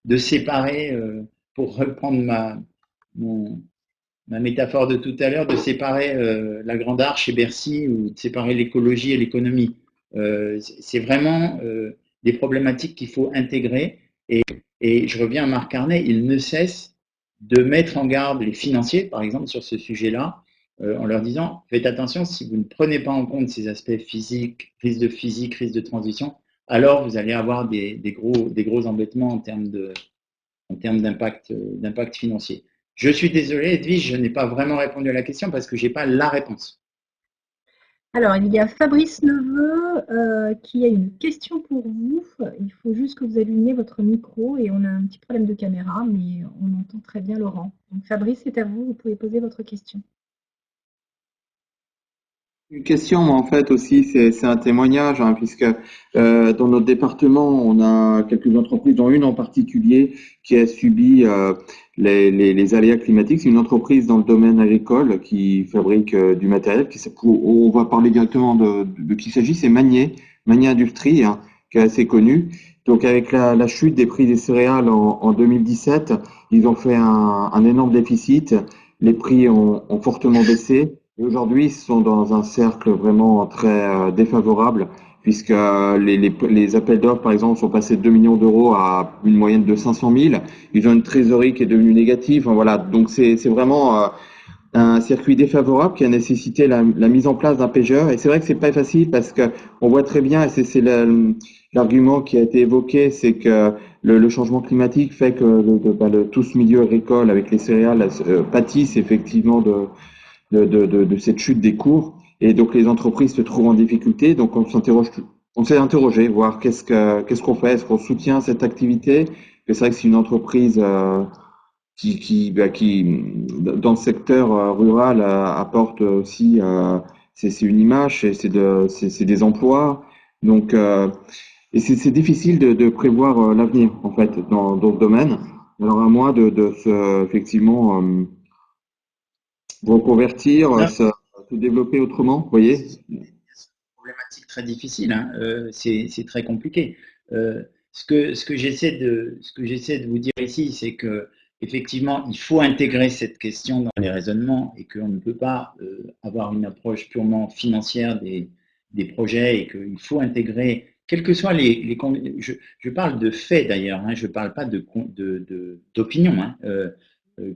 de séparer, pour reprendre ma métaphore de tout à l'heure, de séparer la Grande Arche et Bercy ou de séparer l'écologie et l'économie. C'est vraiment des problématiques qu'il faut intégrer. Et je reviens à Marc Carnet, il ne cesse de mettre en garde les financiers, par exemple, sur ce sujet-là, en leur disant, faites attention, si vous ne prenez pas en compte ces aspects physiques, risque de transition, alors vous allez avoir des gros embêtements en termes d'impact financier. Je suis désolé, Edwige, je n'ai pas vraiment répondu à la question parce que je n'ai pas la réponse. Alors, il y a Fabrice Neveu qui a une question pour vous. Il faut juste que vous allumiez votre micro et on a un petit problème de caméra, mais on entend très bien Laurent. Donc, Fabrice, c'est à vous, vous pouvez poser votre question. Une question, mais en fait aussi, c'est un témoignage, hein, puisque dans notre département, on a quelques entreprises, dont une en particulier qui a subi les aléas climatiques. C'est une entreprise dans le domaine agricole qui fabrique du matériel. On va parler directement de qui il s'agit, c'est Magnier Industrie, hein, qui est assez connu. Donc avec la chute des prix des céréales en 2017, ils ont fait un énorme déficit. Les prix ont fortement baissé. Et aujourd'hui, ils sont dans un cercle vraiment très défavorable, puisque les appels d'offres, par exemple, sont passés de 2 millions d'euros à une moyenne de 500 000. Ils ont une trésorerie qui est devenue négative. Enfin, voilà, donc c'est vraiment un circuit défavorable qui a nécessité la mise en place d'un pageur. Et c'est vrai que c'est pas facile parce que on voit très bien, et c'est l'argument qui a été évoqué, c'est que le changement climatique fait que tout ce milieu agricole avec les céréales pâtissent effectivement de cette chute des cours. Et donc les entreprises se trouvent en difficulté. Donc on s'est interrogé, voir qu'est-ce qu'on fait, est-ce qu'on soutient cette activité? C'est vrai que c'est une entreprise qui dans le secteur rural apporte aussi, c'est une image, c'est des emplois. Donc et c'est difficile de prévoir l'avenir en fait dans le domaine. Alors à moi de se effectivement reconvertir, Non, se développer autrement, vous voyez? problématique très difficile, hein. C'est très compliqué. Ce que j'essaie de vous dire ici, c'est que effectivement, il faut intégrer cette question dans les raisonnements et qu'on ne peut pas avoir une approche purement financière des projets et qu'il faut intégrer, quels que soient je parle de faits d'ailleurs, hein, je ne parle pas d'opinion, hein,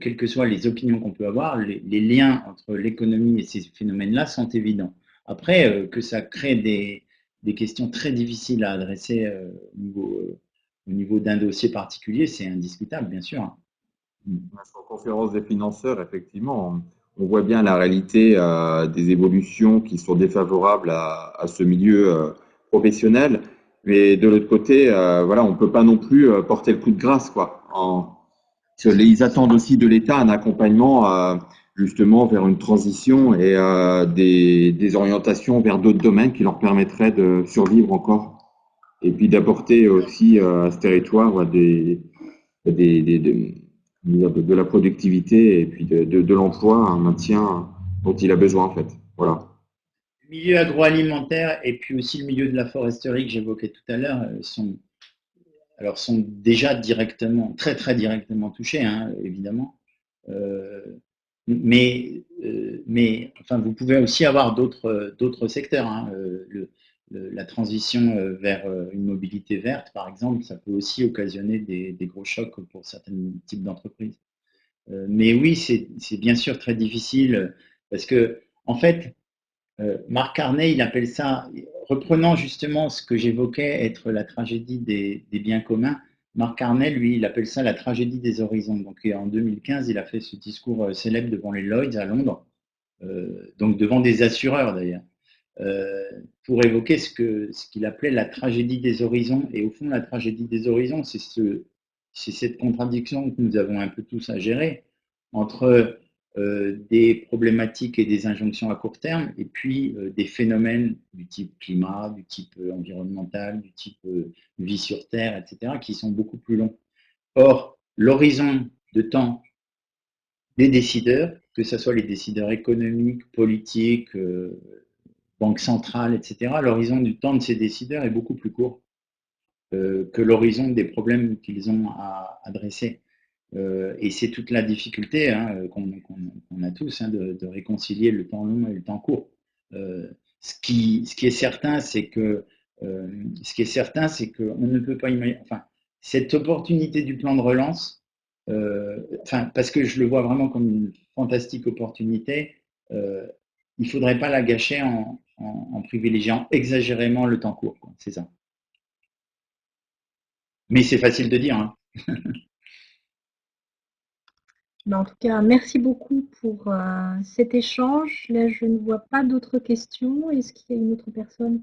quelles que soient les opinions qu'on peut avoir, les liens entre l'économie et ces phénomènes-là sont évidents. Après, que ça crée des questions très difficiles à adresser au niveau d'un dossier particulier, c'est indiscutable, bien sûr, hein. Mm. Sur la conférence des financeurs, effectivement, on voit bien la réalité des évolutions qui sont défavorables à ce milieu professionnel. Mais de l'autre côté, voilà, on peut pas non plus porter le coup de grâce, quoi. Ils attendent aussi de l'État un accompagnement justement vers une transition et des orientations vers d'autres domaines qui leur permettraient de survivre encore. Et puis d'apporter aussi à ce territoire des, de la productivité et puis de l'emploi, un maintien dont il a besoin en fait. Voilà. Le milieu agroalimentaire et puis aussi le milieu de la foresterie que j'évoquais tout à l'heure sont déjà directement, très directement touchés, hein, évidemment. Euh, mais enfin, vous pouvez aussi avoir d'autres secteurs, hein. La transition vers une mobilité verte, par exemple, ça peut aussi occasionner des gros chocs pour certains types d'entreprises. Mais oui, c'est bien sûr très difficile parce que, en fait, Marc Carnet, il appelle ça, reprenant justement ce que j'évoquais être la tragédie des biens communs, Marc Carnet, lui, il appelle ça la tragédie des horizons. Donc en 2015, il a fait ce discours célèbre devant les Lloyds à Londres, donc devant des assureurs d'ailleurs, euh, pour évoquer ce qu'il appelait la tragédie des horizons. Et au fond, la tragédie des horizons, c'est cette contradiction que nous avons un peu tous à gérer entre des problématiques et des injonctions à court terme, et puis des phénomènes du type climat, du type environnemental, du type vie sur Terre, etc., qui sont beaucoup plus longs. Or, l'horizon de temps des décideurs, que ce soit les décideurs économiques, politiques, banques centrales, etc., l'horizon du temps de ces décideurs est beaucoup plus court que l'horizon des problèmes qu'ils ont à adresser. Et c'est toute la difficulté hein, qu'on a tous hein, de réconcilier le temps long et le temps court. Ce qui est certain, c'est que ce qui est certain, c'est qu'on ne peut pas imaginer. Enfin, cette opportunité du plan de relance, enfin, parce que je le vois vraiment comme une fantastique opportunité, il ne faudrait pas la gâcher en privilégiant exagérément le temps court, c'est ça. Mais c'est facile de dire, hein. En tout cas, merci beaucoup pour cet échange. Là, je ne vois pas d'autres questions. Est-ce qu'il y a une autre personne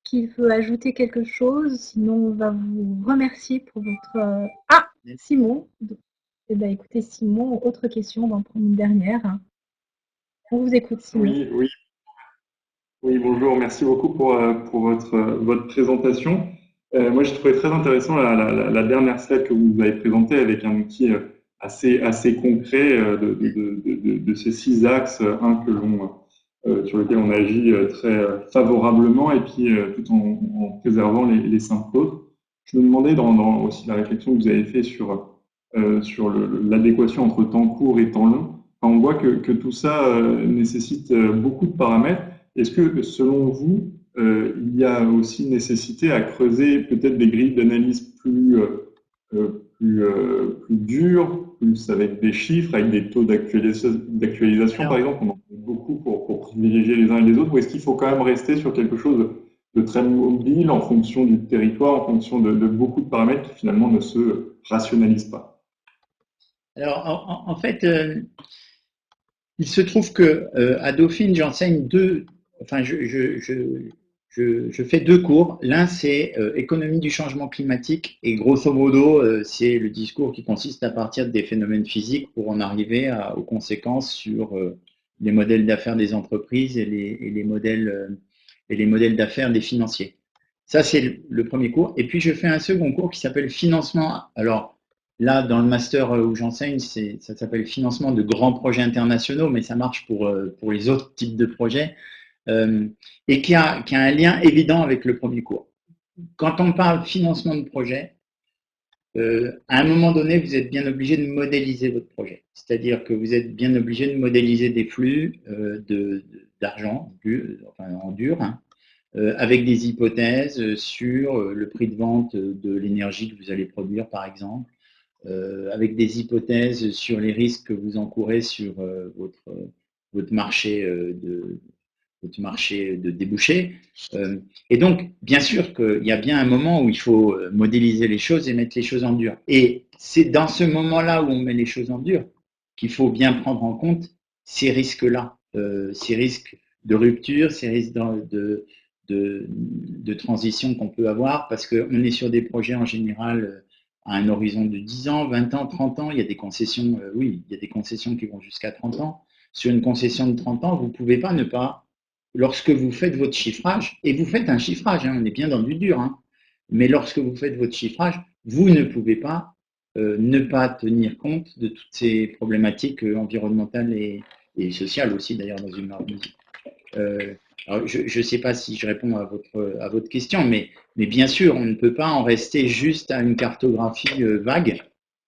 qui veut ajouter quelque chose? Sinon, on va vous remercier pour votre... Ah, Simon. Eh bien, écoutez, Simon, autre question, on va en prendre une dernière. On vous écoute, Simon. Oui, oui. Oui, bonjour, merci beaucoup pour votre présentation. Moi, j'ai trouvé très intéressant la dernière slide que vous avez présentée avec un outil assez concret de ces 6 axes, sur lequel on agit très favorablement et puis tout en préservant les 5 autres. Je me demandais dans aussi la réflexion que vous avez fait sur l'adéquation entre temps court et temps long. Enfin, on voit que tout ça nécessite beaucoup de paramètres. Est-ce que, selon vous, il y a aussi nécessité à creuser peut-être des grilles d'analyse plus dures, plus avec des chiffres, avec des taux d'actualisation, par exemple? On en fait beaucoup pour privilégier les uns et les autres, ou est-ce qu'il faut quand même rester sur quelque chose de très mobile en fonction du territoire, en fonction de beaucoup de paramètres qui finalement ne se rationalisent pas? Alors, en fait, il se trouve que à Dauphine, j'enseigne enfin, je fais 2 cours. L'un, c'est économie du changement climatique, et grosso modo, c'est le discours qui consiste à partir des phénomènes physiques pour en arriver aux conséquences sur les modèles d'affaires des entreprises et les modèles d'affaires des financiers. Ça, c'est le premier cours. Et puis, je fais un second cours qui s'appelle financement. Alors, là, dans le master où j'enseigne, ça s'appelle financement de grands projets internationaux, mais ça marche pour les autres types de projets, et qui a un lien évident avec le premier cours. Quand on parle financement de projet, à un moment donné, vous êtes bien obligé de modéliser votre projet. C'est-à-dire que vous êtes bien obligé de modéliser des flux d'argent, enfin en dur, hein, avec des hypothèses sur le prix de vente de l'énergie que vous allez produire, par exemple, avec des hypothèses sur les risques que vous encourez sur votre marché de débouchés. Et donc, bien sûr qu'il y a bien un moment où il faut modéliser les choses et mettre les choses en dur. Et c'est dans ce moment-là où on met les choses en dur qu'il faut bien prendre en compte ces risques-là, ces risques de rupture, ces risques de transition qu'on peut avoir, parce qu'on est sur des projets en général à un horizon de 10 ans, 20 ans, 30 ans. Il y a des concessions, oui, il y a des concessions qui vont jusqu'à 30 ans. Sur une concession de 30 ans, vous ne pouvez pas ne pas, lorsque vous faites votre chiffrage, et vous faites un chiffrage, hein, on est bien dans du dur, hein, mais lorsque vous faites votre chiffrage, vous ne pouvez pas ne pas tenir compte de toutes ces problématiques environnementales et sociales aussi, d'ailleurs, dans une harmonie. Alors, je ne sais pas si je réponds à votre question, mais bien sûr, on ne peut pas en rester juste à une cartographie vague.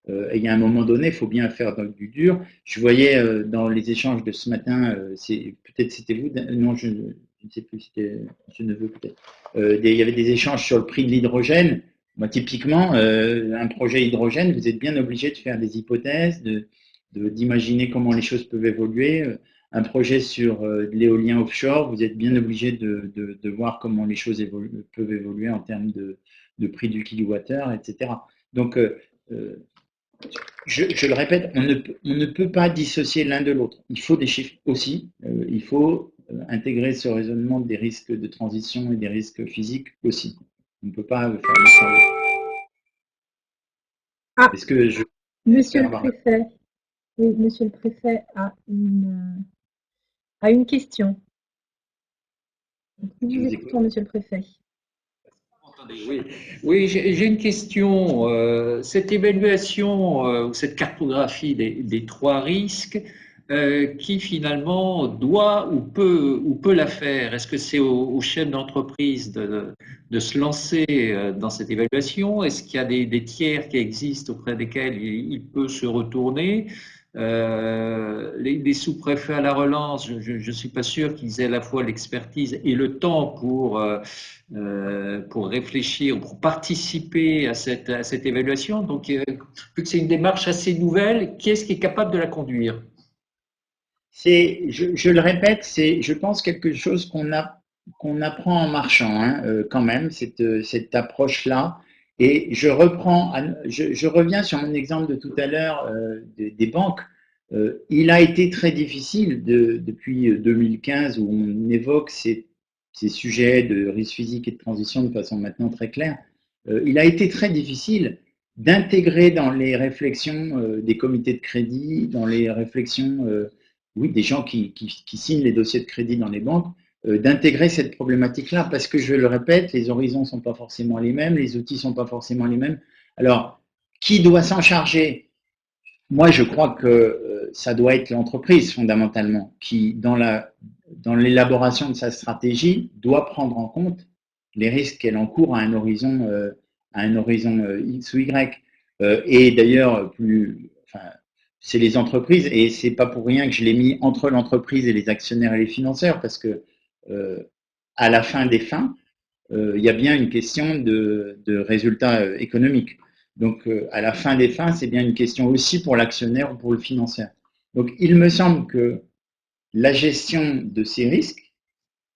Et il y a un moment donné, il faut bien faire du dur. Je voyais dans les échanges de ce matin, peut-être c'était vous, non, je ne sais plus, c'était M. Neveu peut-être. Il y avait des échanges sur le prix de l'hydrogène. Moi, typiquement, un projet hydrogène, vous êtes bien obligé de faire des hypothèses, d'imaginer comment les choses peuvent évoluer. Un projet sur de l'éolien offshore, vous êtes bien obligé de voir comment les choses peuvent évoluer en termes de prix du kilowattheure, etc. Donc, je le répète, on ne peut pas dissocier l'un de l'autre. Il faut des chiffres aussi. Il faut intégrer ce raisonnement des risques de transition et des risques physiques aussi. On ne peut pas faire le travail. Ah, est-ce que je... Monsieur le préfet, oui, Monsieur le préfet a une question. Nous vous écoutons, Monsieur le préfet. Oui, j'ai une question. Cette évaluation ou cette cartographie des 3 risques, qui finalement doit ou peut la faire? Est-ce que c'est aux chefs d'entreprise de se lancer dans cette évaluation? Est-ce qu'il y a des tiers qui existent auprès desquels il peut se retourner? Les sous-préfets à la relance, je ne suis pas sûr qu'ils aient à la fois l'expertise et le temps pour réfléchir, pour participer à cette évaluation. Donc, vu que c'est une démarche assez nouvelle, qui est-ce qui est capable de la conduire? Je le répète, c'est, je pense, quelque chose qu'on apprend en marchant, hein, quand même, cette approche-là. Et je reviens sur mon exemple de tout à l'heure des banques. Il a été très difficile depuis 2015 où on évoque ces sujets de risque physique et de transition de façon maintenant très claire. Il a été très difficile d'intégrer dans les réflexions des comités de crédit, dans les réflexions oui, des gens qui signent les dossiers de crédit dans les banques, d'intégrer cette problématique-là, parce que je le répète, les horizons ne sont pas forcément les mêmes, les outils ne sont pas forcément les mêmes. Alors, qui doit s'en charger? Moi, je crois que ça doit être l'entreprise fondamentalement, qui, dans l'élaboration de sa stratégie, doit prendre en compte les risques qu'elle encourt à un horizon X ou Y. Et d'ailleurs, c'est les entreprises, et c'est pas pour rien que je l'ai mis entre l'entreprise et les actionnaires et les financeurs, parce que à la fin des fins, il y a bien une question de résultats économiques. Donc, à la fin des fins, c'est bien une question aussi pour l'actionnaire ou pour le financeur. Donc, il me semble que la gestion de ces risques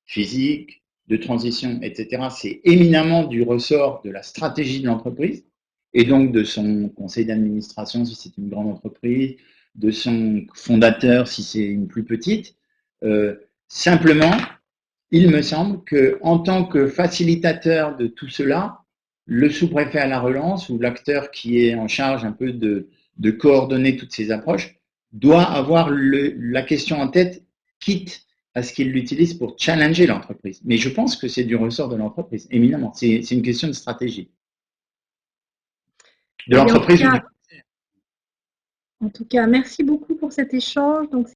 physiques, de transition, etc., c'est éminemment du ressort de la stratégie de l'entreprise et donc de son conseil d'administration si c'est une grande entreprise, de son fondateur si c'est une plus petite. Simplement, il me semble qu'en tant que facilitateur de tout cela, le sous-préfet à la relance ou l'acteur qui est en charge un peu de coordonner toutes ces approches doit avoir la question en tête, quitte à ce qu'il l'utilise pour challenger l'entreprise. Mais je pense que c'est du ressort de l'entreprise, éminemment. C'est une question de stratégie. De l'entreprise. En tout cas, merci beaucoup pour cet échange. Donc,